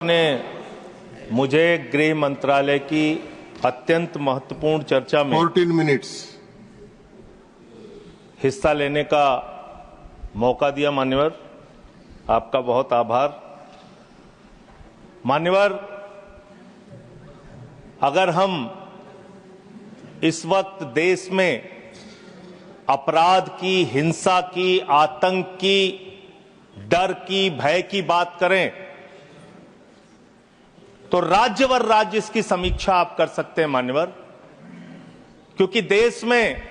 ने मुझे गृह मंत्रालय की अत्यंत महत्वपूर्ण चर्चा में 14 मिनट्स हिस्सा लेने का मौका दिया। मान्यवर, आपका बहुत आभार। मान्यवर, अगर हम इस वक्त देश में अपराध की, हिंसा की, आतंक की, डर की, भय की बात करें तो राज्यवर राज्य इसकी समीक्षा आप कर सकते हैं मान्यवर, क्योंकि देश में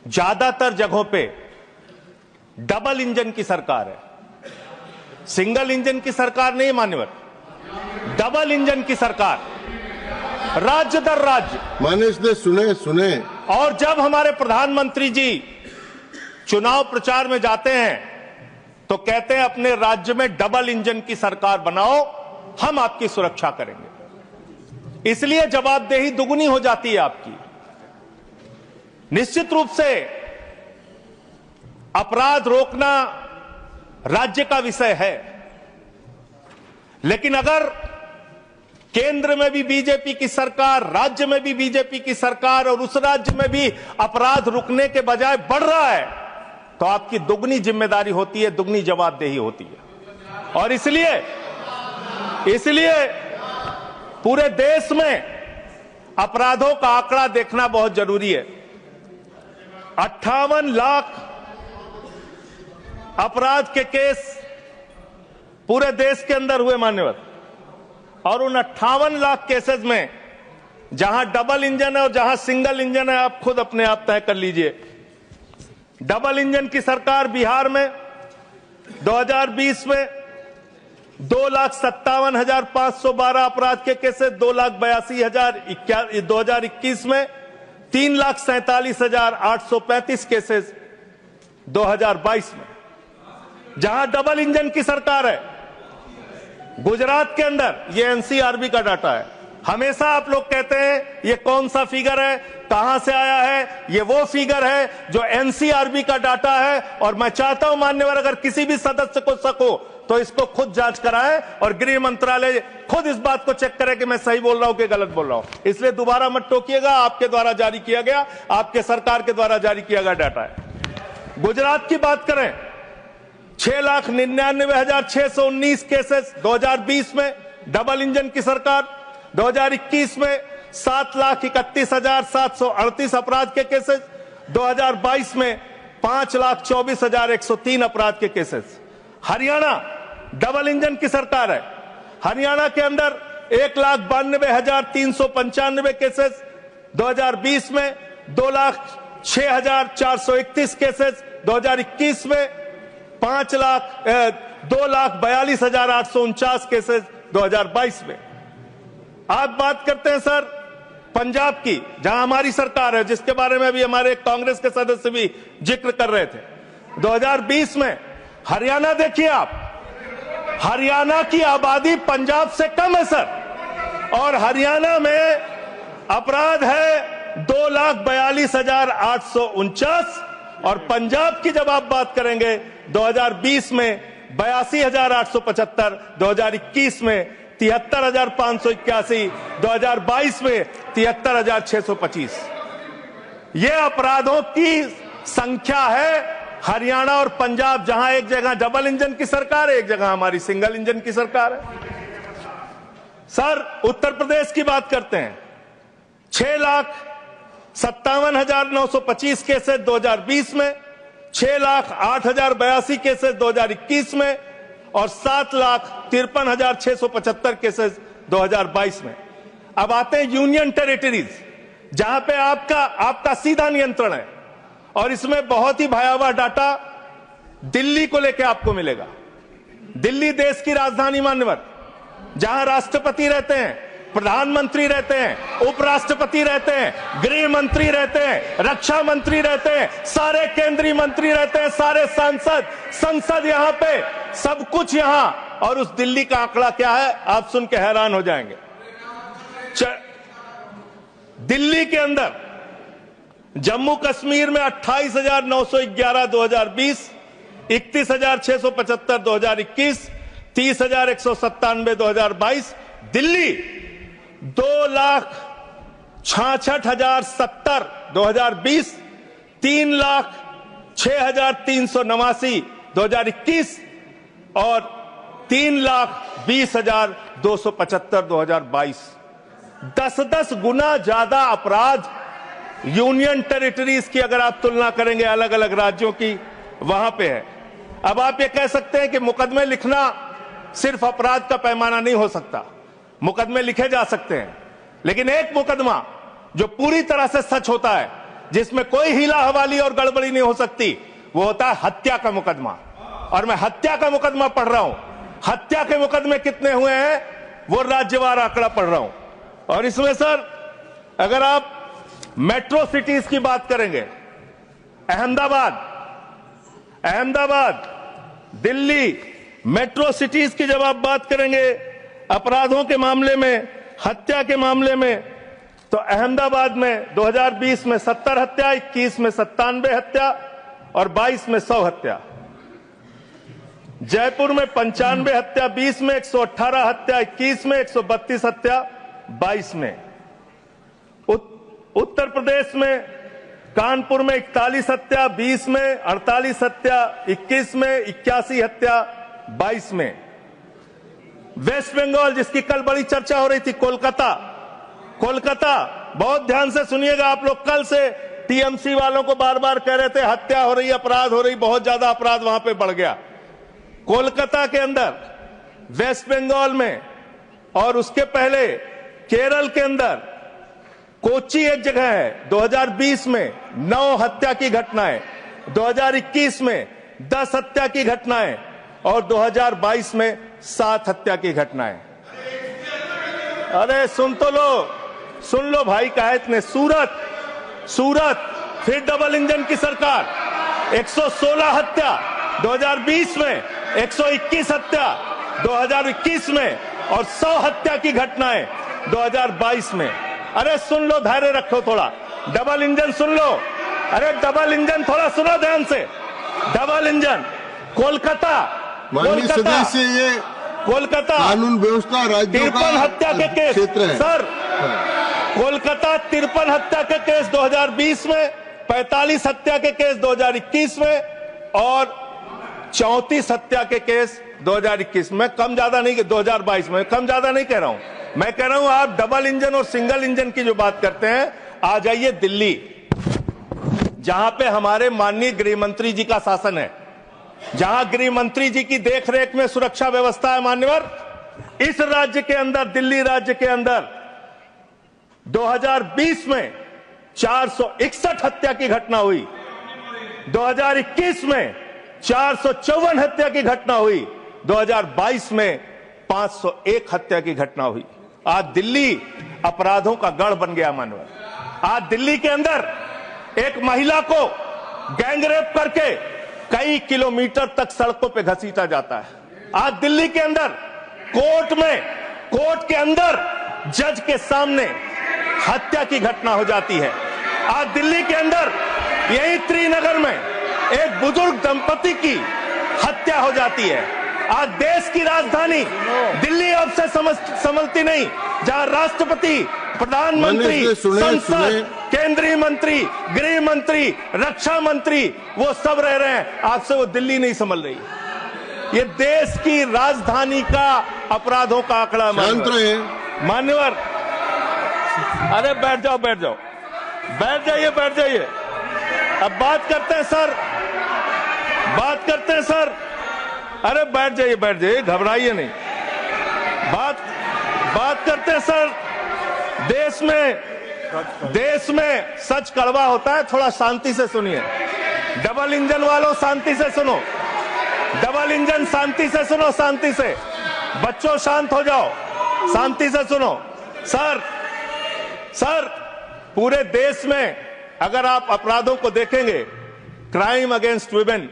ज्यादातर जगहों पे डबल इंजन की सरकार है। सिंगल इंजन की सरकार नहीं मान्यवर, डबल इंजन की सरकार, राज्य दर राज्य। मानिश दे सुने। और जब हमारे प्रधानमंत्री जी चुनाव प्रचार में जाते हैं तो कहते हैं अपने राज्य में डबल इंजन की सरकार बनाओ, हम आपकी सुरक्षा करेंगे। इसलिए जवाबदेही दुगनी हो जाती है आपकी। निश्चित रूप से अपराध रोकना राज्य का विषय है, लेकिन अगर केंद्र में भी बीजेपी की सरकार, राज्य में भी बीजेपी की सरकार और उस राज्य में भी अपराध रुकने के बजाय बढ़ रहा है तो आपकी दुगनी जिम्मेदारी होती है, दुगनी जवाबदेही होती है। और इसलिए पूरे देश में अपराधों का आंकड़ा देखना बहुत जरूरी है। 58 लाख अपराध के केस पूरे देश के अंदर हुए मान्यवर, और उन 58 लाख केसेस में जहां डबल इंजन है और जहां सिंगल इंजन है आप खुद अपने आप तय कर लीजिए। डबल इंजन की सरकार बिहार में 2020 में 2,57,512 अपराध के केसेस, 2,82,000। 2021 में 3,47,835 केसेस 2022 में, जहां डबल इंजन की सरकार है। गुजरात के अंदर, ये एनसीआरबी का डाटा है, हमेशा आप लोग कहते हैं ये कौन सा फिगर है, कहां से आया है, ये वो फिगर है जो एनसीआरबी का डाटा है। और मैं चाहता हूं मान्यवर, अगर किसी भी सदस्य को शक हो तो इसको खुद जांच कराएं और गृह मंत्रालय खुद इस बात को चेक करे कि मैं सही बोल रहा हूं कि गलत बोल रहा हूं। इसलिए दोबारा मत टोकिएगा, आपके द्वारा जारी किया गया, आपके सरकार के द्वारा जारी किया गया डाटा है। गुजरात की बात करें, 6,99,619 केसेस 2020 में डबल इंजन की सरकार। 2021 में 7,31,738 अपराध के केसेस। 2022 में 5,24,103 अपराध के केसेस। हरियाणा डबल इंजन की सरकार है। हरियाणा के अंदर 1,92,395 केसेस। 2020 में 2,06,431 केसेस। 2021 में 2,42,849 केसेस 2022 में। आप बात करते हैं सर पंजाब की, जहां हमारी सरकार है, जिसके बारे में अभी हमारे कांग्रेस के सदस्य भी जिक्र कर रहे थे। 2020 में हरियाणा देखिए आप, हरियाणा की आबादी पंजाब से कम है सर, और हरियाणा में अपराध है 2,42,849। और पंजाब की जब आप बात करेंगे 2020 में 82,875, 2021 में 73,581, 2022 में 73,625। ये अपराधों की संख्या है। हरियाणा और पंजाब, जहां एक जगह डबल इंजन की सरकार है, एक जगह हमारी सिंगल इंजन की सरकार है। सर उत्तर प्रदेश की बात करते हैं, 6,57,925 केसेस 2020 में, 6,08,082 केसेस 2021 में, और 7,53,675 केसेस 2022 में। अब आते हैं यूनियन टेरिटरीज, जहां पे आपका सीधा नियंत्रण है, और इसमें बहुत ही भयावह डाटा दिल्ली को लेकर आपको मिलेगा। दिल्ली देश की राजधानी मान्यवर, जहां राष्ट्रपति रहते हैं, प्रधानमंत्री रहते हैं, उपराष्ट्रपति रहते हैं, गृह मंत्री रहते हैं, रक्षा मंत्री रहते हैं, सारे केंद्रीय मंत्री रहते हैं, सारे संसद यहां पे, सब कुछ यहां। और उस दिल्ली का आंकड़ा क्या है आप सुन के हैरान हो जाएंगे। दिल्ली के अंदर जम्मू कश्मीर में 28,911 2020, 31,675 2021, 30,197 2022, दिल्ली 2,66,070 2020, 3,06,389 2021 और 3,20,275 2022। 10-10 गुना ज्यादा अपराध यूनियन टेरिटरीज की अगर आप तुलना करेंगे अलग अलग राज्यों की, वहां पे है। अब आप ये कह सकते हैं कि मुकदमे लिखना सिर्फ अपराध का पैमाना नहीं हो सकता, मुकदमे लिखे जा सकते हैं, लेकिन एक मुकदमा जो पूरी तरह से सच होता है, जिसमें कोई हीला हवाली और गड़बड़ी नहीं हो सकती, वो होता है हत्या का मुकदमा। और मैं हत्या का मुकदमा पढ़ रहा हूं। हत्या के मुकदमे कितने हुए हैं वो राज्यवार आंकड़ा पढ़ रहा हूं। और इसमें सर अगर आप मेट्रो सिटीज की बात करेंगे, अहमदाबाद, दिल्ली, मेट्रो सिटीज की जब आप बात करेंगे अपराधों के मामले में, हत्या के मामले में, तो अहमदाबाद में 2020 में 70 हत्या, 21 में 97 हत्या और 22 में 100 हत्या। जयपुर में 95 हत्या, 20 में 118 हत्या, 21 में 132 हत्या, 22 में। उत्तर प्रदेश में कानपुर में 41 हत्या, 20 में 48 हत्या, 21 में 81 हत्या, 22 में। वेस्ट बंगाल जिसकी कल बड़ी चर्चा हो रही थी, कोलकाता, बहुत ध्यान से सुनिएगा आप लोग। कल से टीएमसी वालों को बार बार कह रहे थे हत्या हो रही, अपराध हो रही, बहुत ज्यादा अपराध वहां पे बढ़ गया। कोलकाता के अंदर, वेस्ट बंगाल में और उसके पहले केरल के अंदर, कोच्चि एक जगह है, 2020 में 9 हत्या की घटनाएं, 2021 में 10 हत्या की घटनाएं और 2022 में 7 हत्या की घटनाएं। अरे सुन लो भाई, कहा इतने। सूरत फिर डबल इंजन की सरकार, 116 हत्या 2020 में, 121 हत्या 2021 में और 100 हत्या की घटनाएं 2022 में। अरे सुन लो, धैर्य रखो थोड़ा। डबल इंजन सुन लो, अरे डबल इंजन थोड़ा सुनो ध्यान से। डबल इंजन कोलकाता कानून व्यवस्था राज्यों का 53 हत्या के केस क्षेत्र है सर। कोलकाता 53 हत्या के केस 2020 में, 45 हत्या के केस 2021 में और 34 हत्या के केस 2021 में। कम ज्यादा नहीं, 2022 में कम ज्यादा नहीं कह रहा हूं, मैं कह रहा हूं आप डबल इंजन और सिंगल इंजन की जो बात करते हैं, आ जाइए दिल्ली, जहां पे हमारे माननीय गृह मंत्री जी का शासन है, जहां गृह मंत्री जी की देखरेख में सुरक्षा व्यवस्था है। मान्यवर, इस राज्य के अंदर, दिल्ली राज्य के अंदर 2020 में 461 हत्या की घटना हुई, 2021 में 454 हत्या की घटना हुई, 2022 में 501 हत्या की घटना हुई। आज दिल्ली अपराधों का गढ़ बन गया। मानव, आज दिल्ली के अंदर एक महिला को गैंगरेप करके कई किलोमीटर तक सड़कों पे घसीटा जाता है। आज दिल्ली के अंदर कोर्ट के अंदर जज के सामने हत्या की घटना हो जाती है। आज दिल्ली के अंदर यही त्रिनगर में एक बुजुर्ग दंपति की हत्या हो जाती है। आज देश की राजधानी दिल्ली अब से संभलती नहीं, जहां राष्ट्रपति, प्रधानमंत्री, संसद, केंद्रीय मंत्री, गृह मंत्री, रक्षा मंत्री वो सब रह रहे हैं, आज से वो दिल्ली नहीं संभल रही। ये देश की राजधानी का अपराधों का आंकड़ा। मान्यवर, अरे बैठ जाइए। अब बात करते हैं सर, अरे बैठ जाइए, घबराइए नहीं। बात करते हैं सर। देश में सच कड़वा होता है, थोड़ा शांति से सुनिए। डबल इंजन वालों शांति से सुनो, डबल इंजन शांति से सुनो, शांति से। बच्चों शांत हो जाओ, शांति से सुनो। सर पूरे देश में अगर आप अपराधों को देखेंगे, क्राइम अगेंस्ट वुमेन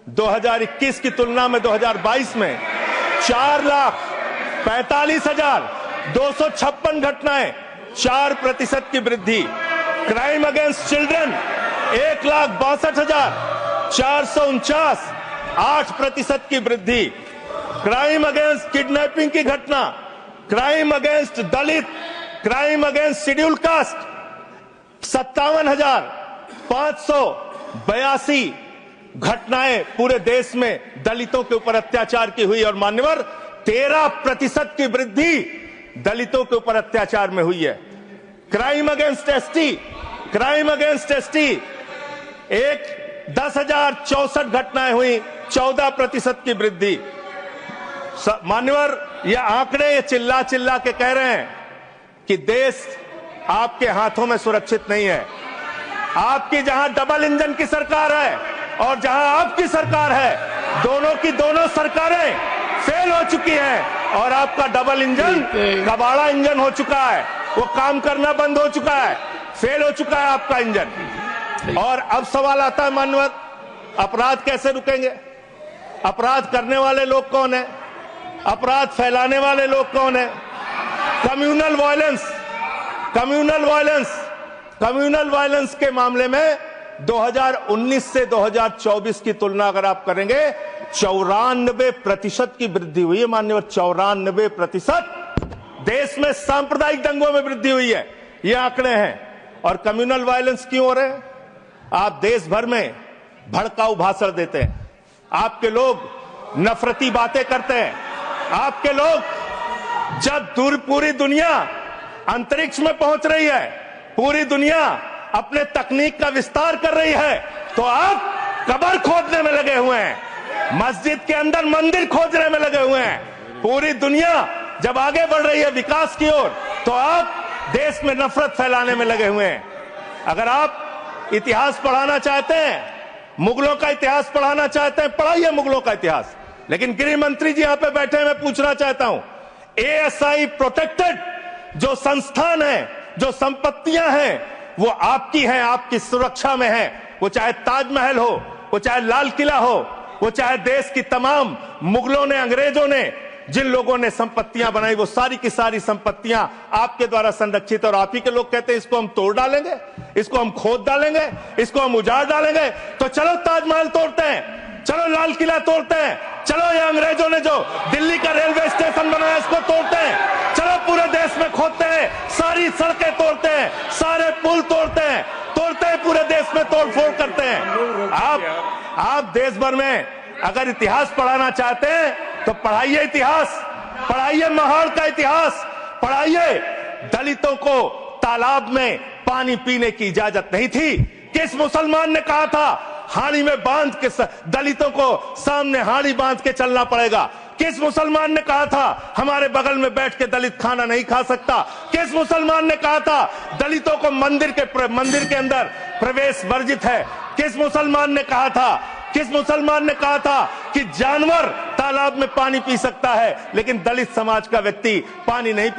2021 की तुलना में 2022 में 4,45,256 घटनाएं, 4% की वृद्धि। क्राइम अगेंस्ट चिल्ड्रन 1,62,449, 8% की वृद्धि। क्राइम अगेंस्ट किडनैपिंग की घटना, क्राइम अगेंस्ट दलित, क्राइम अगेंस्ट शेड्यूल कास्ट 57,582 घटनाएं पूरे देश में दलितों के ऊपर अत्याचार की हुई और मान्यवर 13% की वृद्धि दलितों के ऊपर अत्याचार में हुई है। Crime against ST, crime against ST 10,064 घटनाएं हुई, 14% की वृद्धि। मान्यवर ये आंकड़े ये चिल्ला चिल्ला के कह रहे हैं कि देश आपके हाथों में सुरक्षित नहीं है। आपकी जहां डबल इंजन की सरकार है और जहां आपकी सरकार है, दोनों की दोनों सरकारें फेल हो चुकी हैं और आपका डबल इंजन कबाड़ा इंजन हो चुका है, वो काम करना बंद हो चुका है, फेल हो चुका है आपका इंजन। और अब सवाल आता है मान्यवर, अपराध कैसे रुकेंगे? अपराध करने वाले लोग कौन है? अपराध फैलाने वाले लोग कौन है? Communal violence, communal violence, communal violence के मामले में 2019 से 2024 की तुलना अगर आप करेंगे 94% की वृद्धि हुई है माननीय, 94%। देश में सांप्रदायिक दंगों में वृद्धि हुई है, ये आंकड़े हैं। और कम्युनल वायलेंस क्यों हो रहे हैं? आप देश भर में भड़काऊ भाषण देते हैं, आपके लोग नफरती बातें करते हैं, आपके लोग जब पूरी दुनिया अंतरिक्ष में पहुंच रही है, पूरी दुनिया अपने तकनीक का विस्तार कर रही है, तो आप कब्र खोदने में लगे हुए हैं, मस्जिद के अंदर मंदिर खोजने में लगे हुए हैं। पूरी दुनिया जब आगे बढ़ रही है विकास की ओर, तो आप देश में नफरत फैलाने में लगे हुए हैं। अगर आप इतिहास पढ़ाना चाहते हैं, मुगलों का इतिहास पढ़ाना चाहते हैं, पढ़ाइए मुगलों का इतिहास। लेकिन गृह मंत्री जी यहां पे बैठे हैं, मैं पूछना चाहता हूं, एएसआई प्रोटेक्टेड जो संस्थान है, जो संपत्तियां हैं, वो आपकी हैं, आपकी सुरक्षा में है। वो चाहे ताजमहल हो, वो चाहे लाल किला हो, वो चाहे देश की तमाम मुगलों ने, अंग्रेजों ने जिन लोगों ने संपत्तियां बनाई, वो सारी की सारी संपत्तियां आपके द्वारा संरक्षित। और आप ही के लोग कहते हैं इसको हम तोड़ डालेंगे, इसको हम खोद डालेंगे, इसको हम उजाड़ डालेंगे। तो चलो ताजमहल तोड़ते हैं, चलो लाल किला तोड़ते हैं, चलो ये अंग्रेजों ने जो दिल्ली का रेलवे स्टेशन बनाया इसको तोड़ते हैं, चलो पूरे देश में खोदते हैं, सारी सड़कें तोड़ते हैं, सारे पुल तोड़ते हैं, पूरे देश में तोड़फोड़ करते हैं। आप देश भर में अगर इतिहास पढ़ाना चाहते हैं तो पढ़ाइए इतिहास, पढ़ाइए महाड़ का इतिहास, पढ़ाइए दलितों को तालाब में पानी पीने की इजाजत नहीं थी। किस मुसलमान ने कहा था हाड़ी में बांध के दलितों को सामने हाड़ी बांध के चलना पड़ेगा? किस मुसलमान ने कहा था हमारे बगल में बैठ के दलित खाना नहीं खा सकता? किस मुसलमान ने कहा था दलितों को मंदिर के अंदर प्रवेश वर्जित है? किस मुसलमान ने कहा था, किस मुसलमान ने कहा था कि जानवर तालाब में पानी पी सकता है लेकिन दलित समाज का व्यक्ति पानी नहीं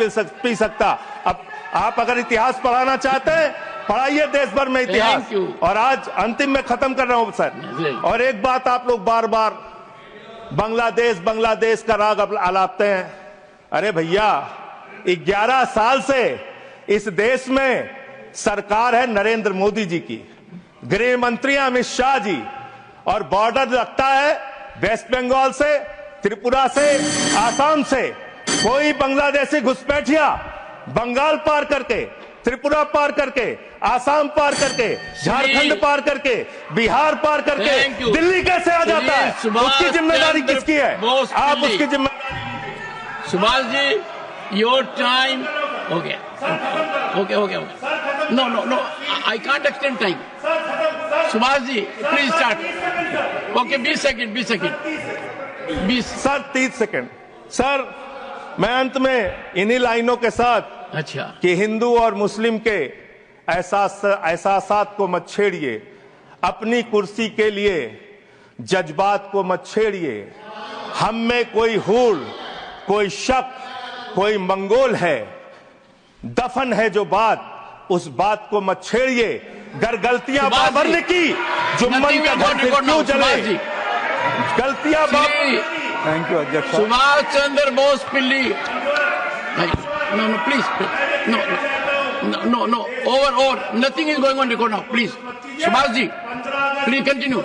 पी सकता? अब आप अगर इतिहास पढ़ाना चाहते हैं, पढ़ाइए देश भर में इतिहास। और आज अंतिम में खत्म कर रहा हूं सर, और एक बात आप लोग बार बार बांग्लादेश का राग आलापते हैं। अरे भैया, 11 साल से इस देश में सरकार है नरेंद्र मोदी जी की, गृह मंत्री अमित शाह जी, और बॉर्डर लगता है वेस्ट बंगाल से, त्रिपुरा से, आसाम से। कोई बांग्लादेशी घुसपैठिया बंगाल पार करके, त्रिपुरा पार करके, आसाम पार करके, झारखंड पार करके, बिहार पार करके दिल्ली कैसे आ जाता है? उसकी जिम्मेदारी किसकी है? आप उसकी जिम्मेदारी। सुभाष जी, योर टाइम हो गया। Okay. No, I can't extend time. Subhash ji please start. Okay, 20 second. Sir 30 second. Sir मैं अंत में इन्हीं लाइनों के साथ, अच्छा, कि हिंदू और मुस्लिम के एहसासात को मत छेड़िए, अपनी कुर्सी के लिए जज्बात को मत छेड़िए। हम में कोई हूड़, कोई शक, कोई मंगोल है, दफन है जो बात, उस बात को मत छेड़िए। गर गलतियां बाबर ने की, जुम्मन का घर फिर क्यों जले? गलतियां थैंक यू अध्यक्ष। सुभाष चंद्र बोस पिल्ली। No, please. No. Over. Nothing is going on record now. Please. Subhash ji, please continue.